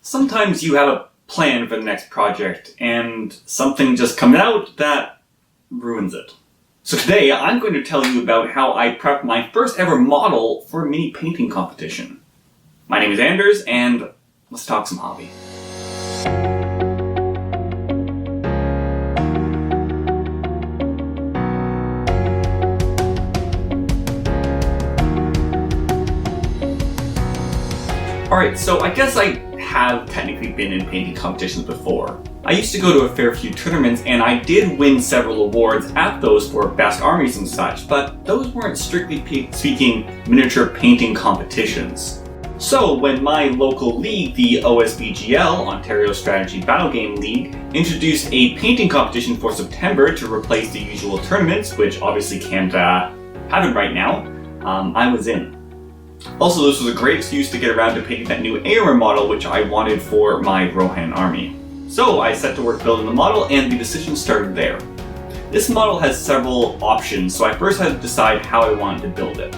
Sometimes you have a plan for the next project, and something just comes out that ruins it. So today, I'm going to tell you about how I prepped my first ever model for a mini painting competition. My name is Anders, and let's talk some hobby. Alright, so I guess I have technically been in painting competitions before. I used to go to a fair few tournaments and I did win several awards at those for best armies and such, but those weren't strictly speaking miniature painting competitions. So when my local league, the OSBGL, Ontario Strategy Battle Game League, introduced a painting competition for September to replace the usual tournaments, which obviously can't happen right now, I was in. Also, this was a great excuse to get around to painting that new AR model which I wanted for my Rohan army. So I set to work building the model and the decision started there. This model has several options, so I first had to decide how I wanted to build it.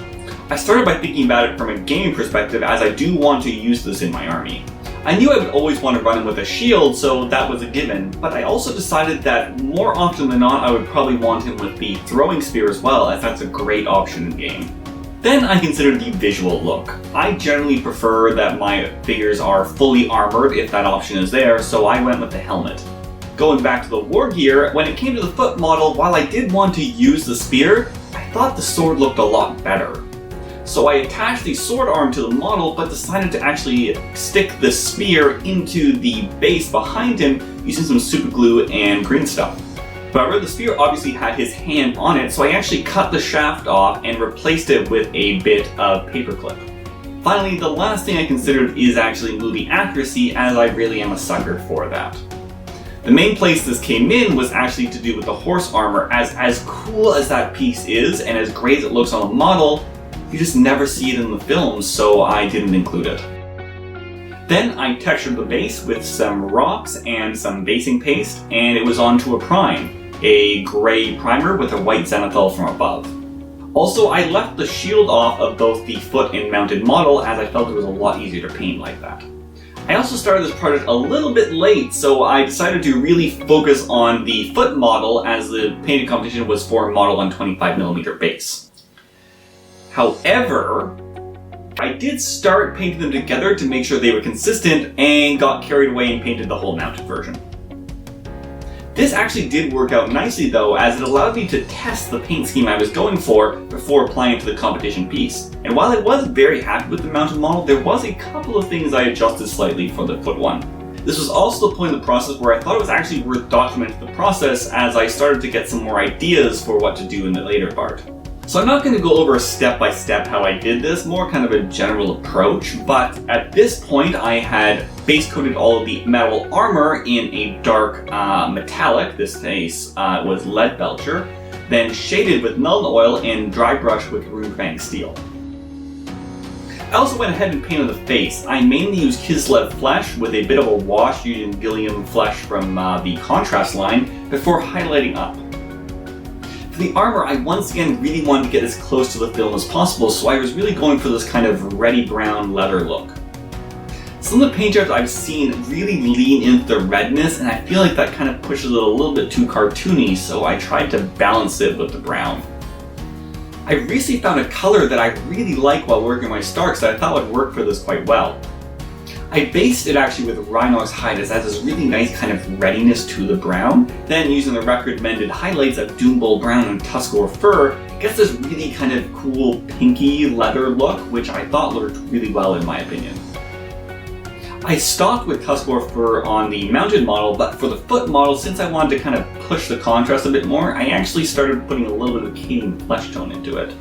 I started by thinking about it from a gaming perspective, as I do want to use this in my army. I knew I would always want to run him with a shield, so that was a given, but I also decided that more often than not I would probably want him with the throwing spear as well, as that's a great option in game. Then I considered the visual look. I generally prefer that my figures are fully armored if that option is there, so I went with the helmet. Going back to the war gear, when it came to the foot model, while I did want to use the spear, I thought the sword looked a lot better. So I attached the sword arm to the model, but decided to actually stick the spear into the base behind him using some super glue and green stuff. However, the spear obviously had his hand on it, so I actually cut the shaft off and replaced it with a bit of paperclip. Finally, the last thing I considered is actually movie accuracy, as I really am a sucker for that. The main place this came in was actually to do with the horse armor, as cool as that piece is and as great as it looks on the model, you just never see it in the films, so I didn't include it. Then I textured the base with some rocks and some basing paste, and it was onto a prime, a gray primer with a white zenithal from above. Also, I left the shield off of both the foot and mounted model, as I felt it was a lot easier to paint like that. I also started this project a little bit late, so I decided to really focus on the foot model, as the painting competition was for a model on 25mm base. However, I did start painting them together to make sure they were consistent and got carried away and painted the whole mounted version. This actually did work out nicely though, as it allowed me to test the paint scheme I was going for before applying it to the competition piece. And while I was very happy with the mounted model, there was a couple of things I adjusted slightly for the foot one. This was also the point in the process where I thought it was actually worth documenting the process, as I started to get some more ideas for what to do in the later part. So I'm not going to go over step by step how I did this, more kind of a general approach, but at this point I had base coated all of the metal armor in a dark metallic, this case was lead belcher, then shaded with Nuln oil and dry brush with Runefang steel. I also went ahead and painted the face. I mainly used Kislev flesh with a bit of a wash using Gilliam flesh from the contrast line before highlighting up. For the armor, I once again really wanted to get as close to the film as possible, so I was really going for this kind of reddy brown leather look. Some of the paint jobs I've seen really lean into the redness, and I feel like that kind of pushes it a little bit too cartoony, so I tried to balance it with the brown. I recently found a color that I really like while working my Starks that I thought would work for this quite well. I based it actually with Rhinox hide, as it has this really nice kind of readiness to the brown. Then using the record mended highlights of Doombull brown and Tuskor fur, it gets this really kind of cool pinky leather look, which I thought looked really well in my opinion. I stopped with Tuskor fur on the mounted model, but for the foot model, since I wanted to kind of push the contrast a bit more, I actually started putting a little bit of Cadian flesh tone into it.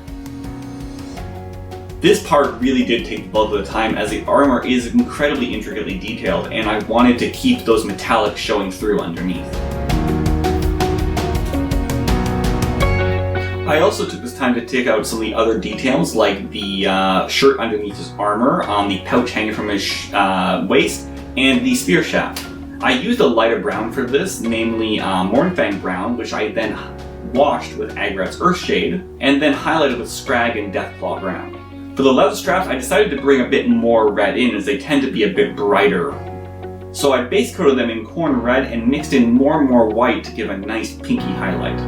This part really did take the bulk of the time, as the armor is incredibly intricately detailed, and I wanted to keep those metallics showing through underneath. I also took this time to take out some of the other details, like the shirt underneath his armor, the pouch hanging from his waist, and the spear shaft. I used a lighter brown for this, namely Mornfang brown, which I then washed with Agrat's Earthshade, and then highlighted with Scrag and Deathclaw brown. For the leather straps, I decided to bring a bit more red in, as they tend to be a bit brighter So I base coated them in corn red and mixed in more and more white to give a nice pinky highlight.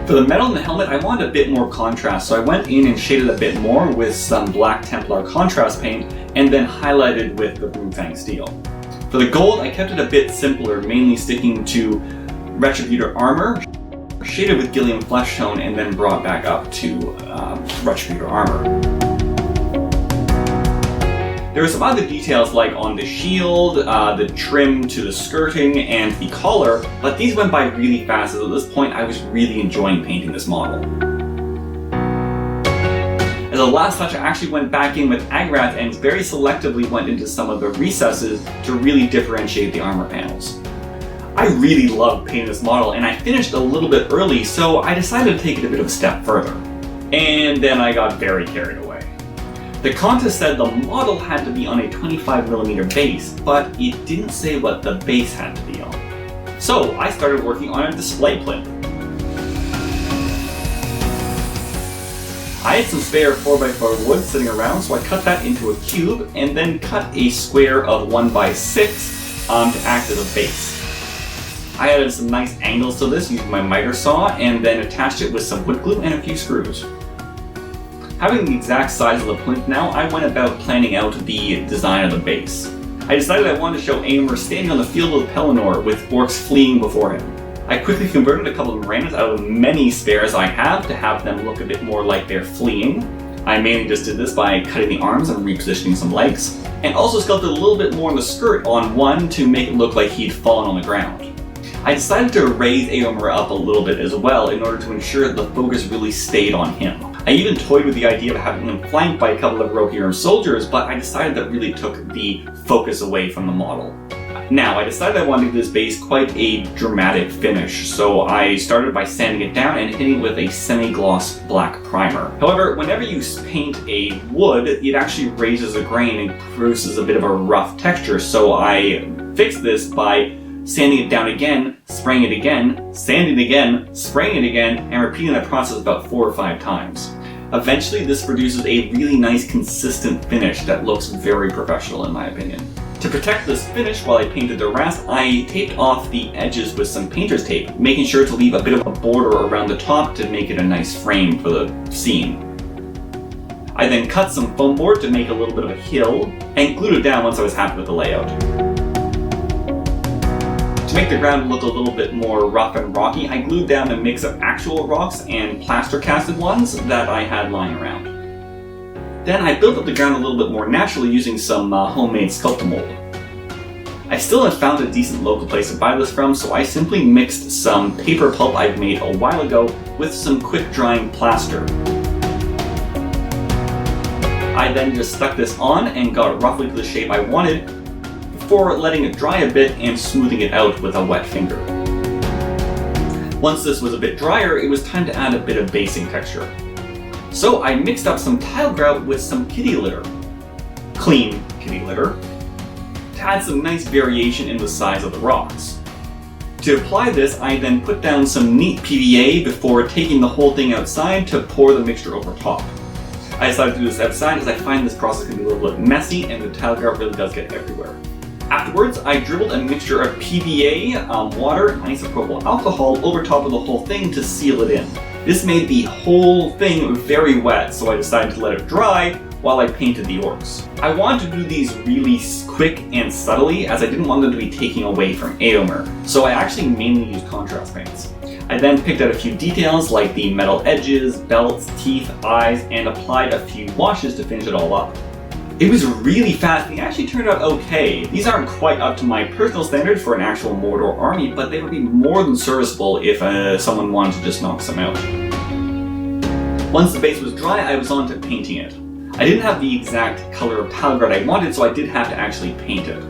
For the metal in the helmet, I wanted a bit more contrast, so I went in and shaded a bit more with some black Templar contrast paint and then highlighted with the Boomfang steel. For the gold, I kept it a bit simpler, mainly sticking to Retributor armor, shaded with Gilliam flesh tone, and then brought back up to Retributor armor. There were some other details like on the shield, the trim to the skirting, and the collar, but these went by really fast, as at this point I was really enjoying painting this model. As a last touch, I actually went back in with Agrath and very selectively went into some of the recesses to really differentiate the armor panels. I really loved painting this model, and I finished a little bit early, so I decided to take it a bit of a step further. And then I got very carried away. The contest said the model had to be on a 25mm base, but it didn't say what the base had to be on. So I started working on a display plinth. I had some spare 4x4 wood sitting around, so I cut that into a cube and then cut a square of 1x6 to act as a base. I added some nice angles to this using my miter saw and then attached it with some wood glue and a few screws. Having the exact size of the plinth now, I went about planning out the design of the base. I decided I wanted to show Éomer standing on the field with Pelennor with orcs fleeing before him. I quickly converted a couple of Moranas out of the many spares I have to have them look a bit more like they're fleeing. I mainly just did this by cutting the arms and repositioning some legs, and also sculpted a little bit more in the skirt on one to make it look like he'd fallen on the ground. I decided to raise Éomer up a little bit as well in order to ensure that the focus really stayed on him. I even toyed with the idea of having him flanked by a couple of Rohirrim soldiers, but I decided that really took the focus away from the model. Now, I decided I wanted to give this base quite a dramatic finish, so I started by sanding it down and hitting it with a semi-gloss black primer. However, whenever you paint a wood, it actually raises a grain and produces a bit of a rough texture, so I fixed this by sanding it down again, spraying it again, sanding it again, spraying it again, and repeating that process about 4 or 5 times. Eventually, this produces a really nice consistent finish that looks very professional in my opinion. To protect this finish while I painted the rest, I taped off the edges with some painter's tape, making sure to leave a bit of a border around the top to make it a nice frame for the scene. I then cut some foam board to make a little bit of a hill, and glued it down once I was happy with the layout. To make the ground look a little bit more rough and rocky, I glued down a mix of actual rocks and plaster casted ones that I had lying around. Then I built up the ground a little bit more naturally using some homemade Sculptamold. I still have found a decent local place to buy this from, so I simply mixed some paper pulp I'd made a while ago with some quick drying plaster. I then just stuck this on and got it roughly to the shape I wanted, before letting it dry a bit and smoothing it out with a wet finger. Once this was a bit drier, it was time to add a bit of basing texture. So I mixed up some tile grout with some kitty litter, clean kitty litter, to add some nice variation in the size of the rocks. To apply this, I then put down some neat PVA before taking the whole thing outside to pour the mixture over top. I decided to do this outside as I find this process can be a little bit messy and the tile grout really does get everywhere. Afterwards, I dribbled a mixture of PVA, water, and isopropyl alcohol over top of the whole thing to seal it in. This made the whole thing very wet, so I decided to let it dry while I painted the orcs. I wanted to do these really quick and subtly, as I didn't want them to be taking away from Éomer, so I actually mainly used contrast paints. I then picked out a few details like the metal edges, belts, teeth, eyes, and applied a few washes to finish it all up. It was really fast and it actually turned out okay. These aren't quite up to my personal standard for an actual Mordor army, but they would be more than serviceable if someone wanted to just knock some out. Once the base was dry, I was on to painting it. I didn't have the exact color of tile grout I wanted, so I did have to actually paint it.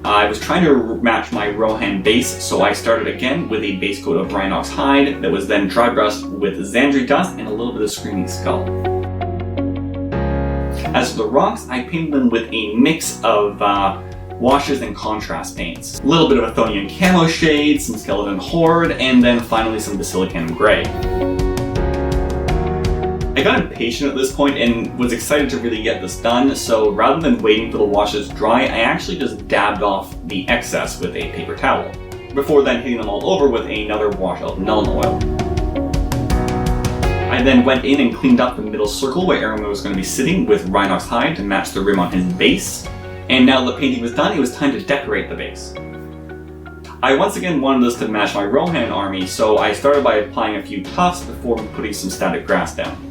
I was trying to match my Rohan base, so I started again with a base coat of Rhinox hide that was then dry brushed with Xandri dust and a little bit of Screaming Skull. As for the rocks, I painted them with a mix of washes and contrast paints. A little bit of Athonian camo shade, some Skeleton Horde, and then finally some Basilicanum Grey. I got impatient at this point and was excited to really get this done, so rather than waiting for the washes dry, I actually just dabbed off the excess with a paper towel, before then hitting them all over with another wash of Nuln Oil. I then went in and cleaned up the middle circle where Aaron was going to be sitting with Rhinox hide to match the rim on his base, and now the painting was done, it was time to decorate the base. I once again wanted this to match my Rohan army, so I started by applying a few tufts before putting some static grass down.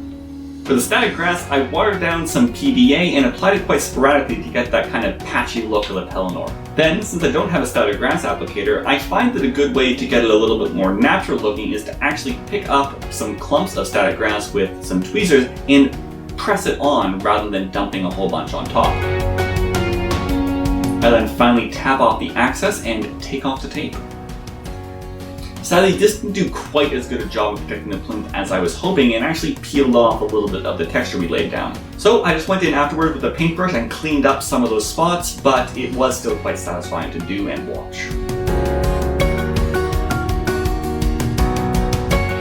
For the static grass, I watered down some PVA and applied it quite sporadically to get that kind of patchy look of the Pelennor. Then, since I don't have a static grass applicator, I find that a good way to get it a little bit more natural looking is to actually pick up some clumps of static grass with some tweezers and press it on rather than dumping a whole bunch on top. I then finally tap off the access and take off the tape. Sadly, this didn't do quite as good a job of protecting the plinth as I was hoping and actually peeled off a little bit of the texture we laid down. So I just went in afterward with a paintbrush and cleaned up some of those spots, but it was still quite satisfying to do and watch.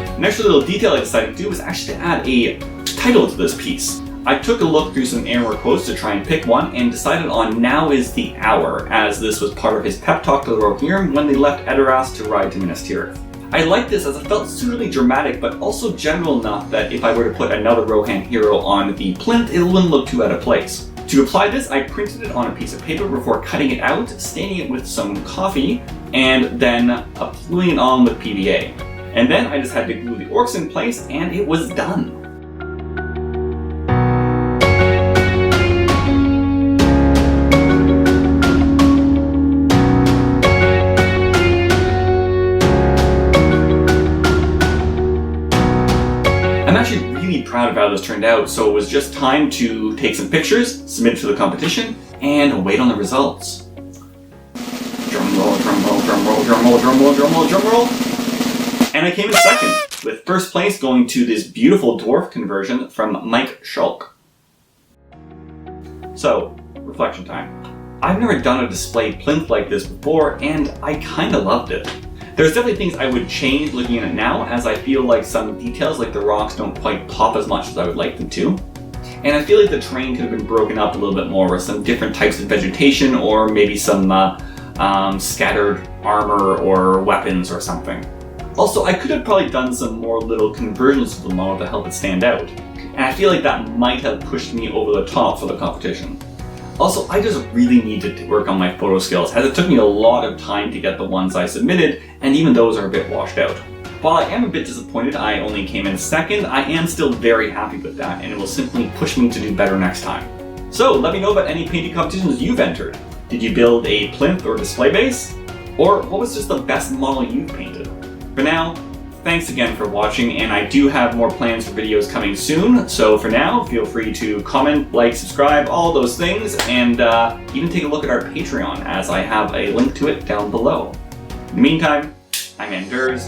The next little detail I decided to do was actually to add a title to this piece. I took a look through some Anwar quotes to try and pick one and decided on "Now is the Hour," as this was part of his pep talk to the Rohirrim when they left Edoras to ride to Minas Tirith. I liked this as it felt suitably dramatic but also general enough that if I were to put another Rohan hero on the plinth, it wouldn't look too out of place. To apply this, I printed it on a piece of paper before cutting it out, staining it with some coffee, and then gluing it on with PVA. And then I just had to glue the orcs in place and it was done. I'm actually really proud of how this turned out, so it was just time to take some pictures, submit it to the competition, and wait on the results. Drum roll, drum roll, drum roll, drum roll, drum roll, drum roll, drum roll. And I came in second, with first place going to this beautiful dwarf conversion from Mike Schulk. So, reflection time. I've never done a displayed plinth like this before, and I kinda loved it. There's definitely things I would change looking at it now, as I feel like some details like the rocks don't quite pop as much as I would like them to. And I feel like the terrain could have been broken up a little bit more with some different types of vegetation or maybe some scattered armor or weapons or something. Also, I could have probably done some more little conversions of the model to help it stand out. And I feel like that might have pushed me over the top for the competition. Also, I just really needed to work on my photo skills, as it took me a lot of time to get the ones I submitted, and even those are a bit washed out. While I am a bit disappointed I only came in second, I am still very happy with that, and it will simply push me to do better next time. So, let me know about any painting competitions you've entered. Did you build a plinth or display base? Or what was just the best model you've painted? For now, thanks again for watching, and I do have more plans for videos coming soon, so for now, feel free to comment, like, subscribe, all those things, and even take a look at our Patreon, as I have a link to it down below. In the meantime, I'm Anders,